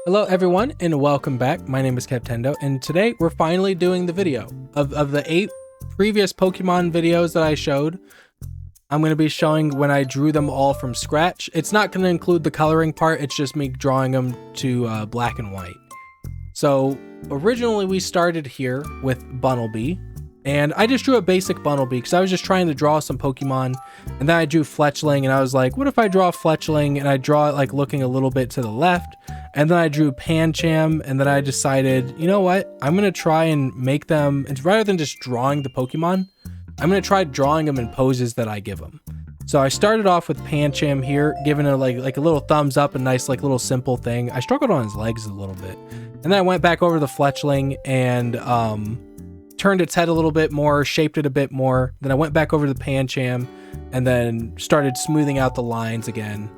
Hello everyone and welcome back. My name is Kevtendo and today we're finally doing the video of the 8 previous Pokemon videos that I showed. I'm going to be showing when I drew them all from scratch. It's not going to include the coloring part, it's just me drawing them to black and white. So originally we started here with Bunnelby, and I just drew a basic Bunnelby because I was just trying to draw some Pokemon, and then I drew Fletchling and I was like, what if I draw Fletchling and I draw it like looking a little bit to the left, and then I drew Pancham, and then I decided, you know what, I'm going to try and make them, and rather than just drawing the Pokemon, I'm going to try drawing them in poses that I give them. So I started off with Pancham here, giving it like a little thumbs up, a nice like little simple thing. I struggled on his legs a little bit. And then I went back over the Fletchling and turned its head a little bit more, shaped it a bit more. Then I went back over to the Pancham and then started smoothing out the lines again.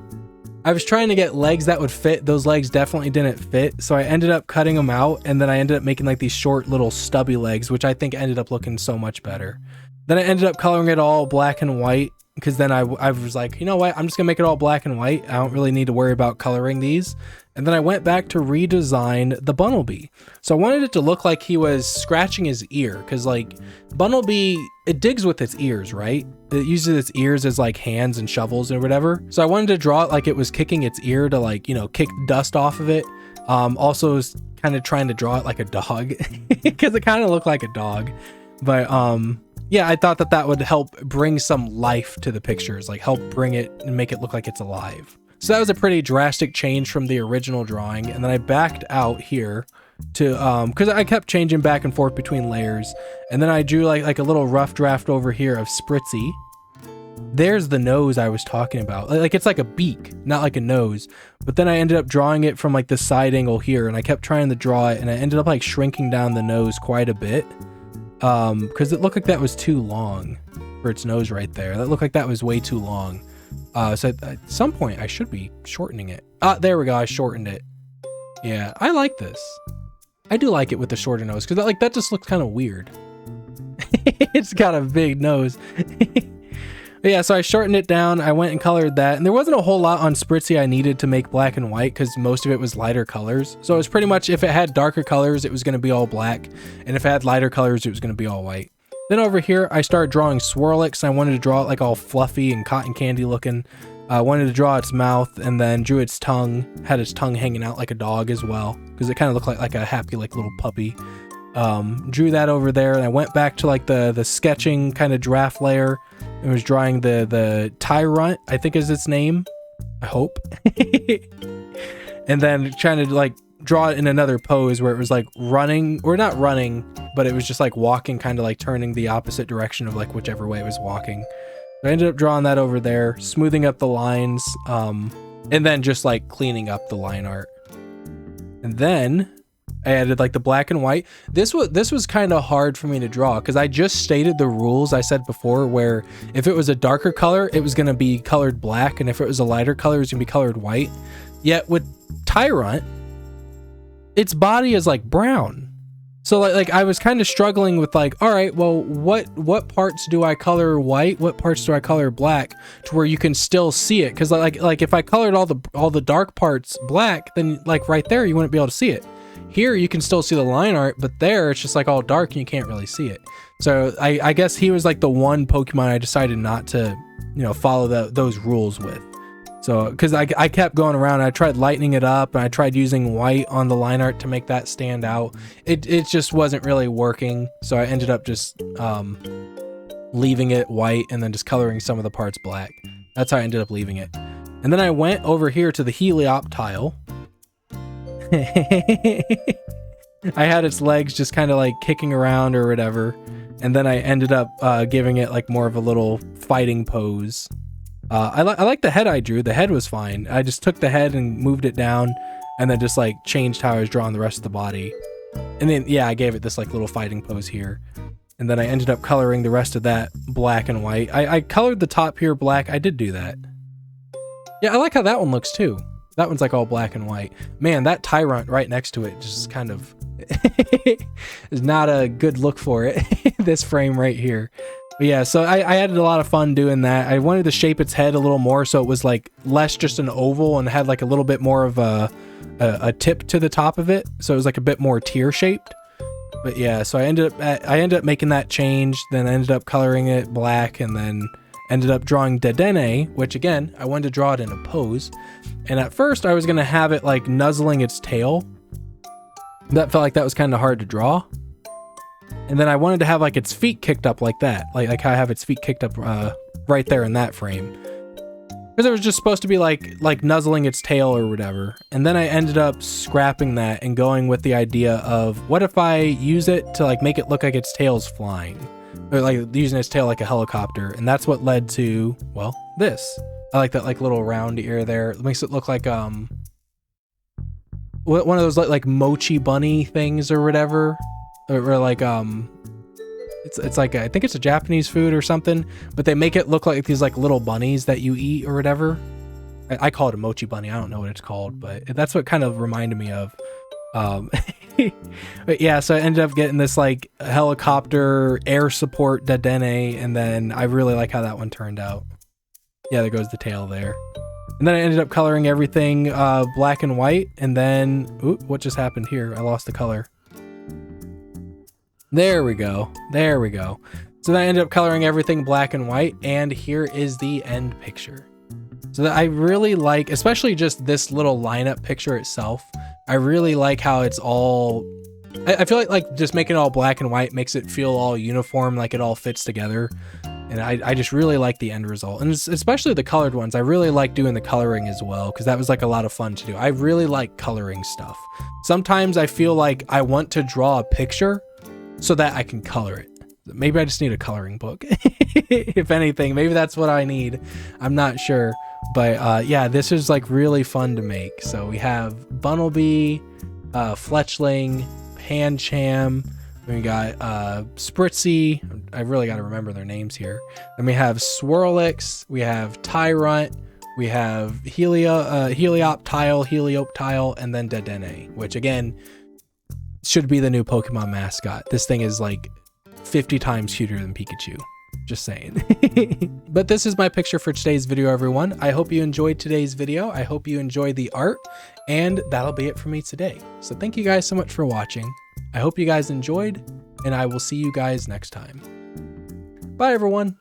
I was trying to get legs that would fit. Those legs definitely didn't fit, so I ended up cutting them out, and then I ended up making like these short little stubby legs, which I think ended up looking so much better. Then I ended up coloring it all black and white, because then I was like, you know what, I'm just gonna make it all black and white. I don't really need to worry about coloring these. And then I went back to redesign the Bunnelby. So I wanted it to look like he was scratching his ear, because like Bunnelby, it digs with its ears, right? It uses its ears as like hands and shovels or whatever. So I wanted to draw it like it was kicking its ear to like, you know, kick dust off of it. Also was kind of trying to draw it like a dog because it kind of looked like a dog. But yeah, I thought that that would help bring some life to the pictures, like help bring it and make it look like it's alive. So that was a pretty drastic change from the original drawing. And then I backed out here to, cause I kept changing back and forth between layers. And then I drew like a little rough draft over here of Spritzy. There's the nose I was talking about. Like it's like a beak, not like a nose. But then I ended up drawing it from like the side angle here, and I kept trying to draw it, and I ended up like shrinking down the nose quite a bit. Cause it looked like that was too long for its nose right there. That looked like that was way too long. So at some point I should be shortening it. There we go. I shortened it. Yeah, I like this. I do like it with the shorter nose because that just looks kind of weird. It's got a big nose. Yeah, so I shortened it down. I went and colored that, and there wasn't a whole lot on Spritzy I needed to make black and white because most of it was lighter colors. So it was pretty much, if it had darker colors, it was going to be all black, and if it had lighter colors, it was going to be all white. Then over here, I started drawing Swirlix. I wanted to draw it like all fluffy and cotton candy looking. I wanted to draw its mouth, and then drew its tongue. Had its tongue hanging out like a dog as well, because it kind of looked like a happy like little puppy. Drew that over there, and I went back to like the sketching kind of draft layer, and was drawing the Tyrant, I think is its name. I hope. And then trying to like draw it in another pose where it was like running, or not running, but it was just like walking, kind of like turning the opposite direction of like whichever way it was walking. So I ended up drawing that over there, smoothing up the lines, and then just like cleaning up the line art. And then I added like the black and white. This was kind of hard for me to draw because I just stated the rules I said before, where if it was a darker color, it was going to be colored black, and if it was a lighter color, it was going to be colored white. Yet with Tyrant, its body is like brown. So like I was kind of struggling with like, all right, well, what parts do I color white? What parts do I color black to where you can still see it? Because like if I colored all the dark parts black, then like right there, you wouldn't be able to see it. Here you can still see the line art, but there it's just like all dark and you can't really see it. So I guess he was like the one Pokemon I decided not to, you know, follow those rules with. So, because I kept going around, I tried lightening it up, and I tried using white on the line art to make that stand out. It just wasn't really working, so I ended up just leaving it white and then just coloring some of the parts black. That's how I ended up leaving it. And then I went over here to the Helioptile. I had its legs just kind of like kicking around or whatever, and then I ended up giving it like more of a little fighting pose. I like the head I drew. The head was fine. I just took the head and moved it down, and then just like changed how I was drawing the rest of the body. And then yeah, I gave it this like little fighting pose here. And then I ended up coloring the rest of that black and white. I colored the top here black. I did do that. Yeah, I like how that one looks too. That one's like all black and white. Man, that Tyrant right next to it just kind of is not a good look for it. This frame right here. But yeah, so I had a lot of fun doing that. I wanted to shape its head a little more so it was like less just an oval and had like a little bit more of a tip to the top of it. So it was like a bit more tear shaped. But yeah, so I ended up making that change. Then I ended up coloring it black and then ended up drawing Dedenne, which again, I wanted to draw it in a pose. And at first I was going to have it like nuzzling its tail. That felt like that was kind of hard to draw. And then I wanted to have like its feet kicked up like that, like how I have its feet kicked up right there in that frame, because it was just supposed to be like nuzzling its tail or whatever. And then I ended up scrapping that and going with the idea of what if I use it to like make it look like its tail's flying, or like using its tail like a helicopter. And that's what led to, well, this. I like that like little round ear there. It makes it look like one of those like mochi bunny things or whatever. Or like it's like I think it's a Japanese food or something, but they make it look like these like little bunnies that you eat or whatever. I call it a mochi bunny. I don't know what it's called, but that's what kind of reminded me of. But yeah, so I ended up getting this like helicopter air support Dedenne, and then I really like how that one turned out. Yeah, there goes the tail there. And then I ended up coloring everything black and white, and then ooh, what just happened here? I lost the color. There we go. There we go. So then I ended up coloring everything black and white, and here is the end picture. So that I really like, especially just this little lineup picture itself. I really like how it's all, I feel like just making it all black and white makes it feel all uniform, like it all fits together. And I just really like the end result, and especially the colored ones. I really like doing the coloring as well, because that was like a lot of fun to do. I really like coloring stuff. Sometimes I feel like I want to draw a picture so that I can color it. Maybe I just need a coloring book. If anything, maybe that's what I need. I'm not sure. But yeah, this is like really fun to make. So we have Bunnelby, Fletchling, Pancham, we got Spritzy. I really got to remember their names here. Then we have Swirlix, we have Tyrant, we have Helioptile, and then Dedenne, which again should be the new Pokemon mascot. This thing is like 50 times cuter than Pikachu. Just saying. But this is my picture for today's video, everyone. I hope you enjoyed today's video. I hope you enjoyed the art, and that'll be it for me today. So thank you guys so much for watching. I hope you guys enjoyed, and I will see you guys next time. Bye, everyone.